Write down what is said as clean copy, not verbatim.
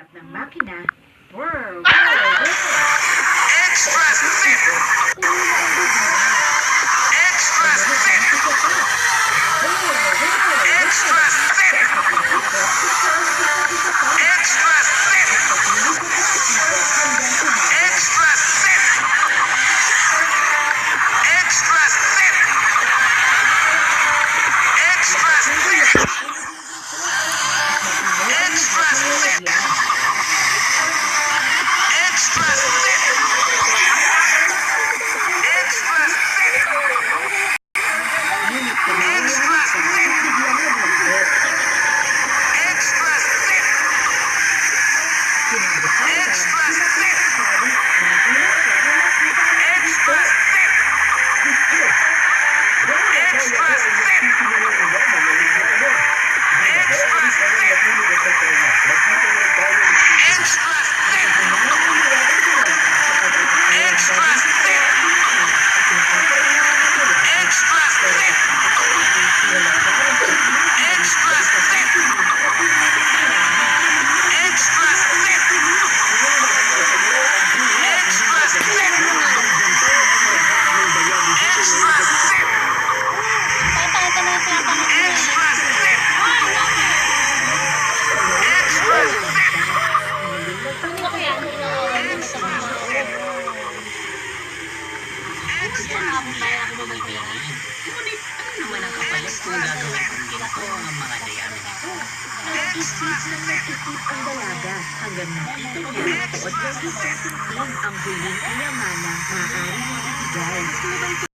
ng makina. Whirr, whirr, whirr. Extra thin! Extra thin! Extra thin! Extra thin! Extra thin! Extra thin! Extra thin! Extra thin! Extra thin! Extra thin! Ngunit kailangan Extra sa thin! bigyan ng lambot. Extra thin! Kinabukasan, Extra thin! Harry, nagulat siya na nakita ang Extra thin! Extra thin! Extra thin! Extra thin! Extra thin! Extra thin! Extra thin! Extra thin! Extra thin! Extra thin! Extra thin! Extra thin! Ngunit ano naman ang kapalit kung gagawin kong ginto ang mga dayami nito? Nag-isip ng nag-isip ang dalaga hanggang nakita niya at ng isang sinting ang huling kayamanan maaari niyang ibigay.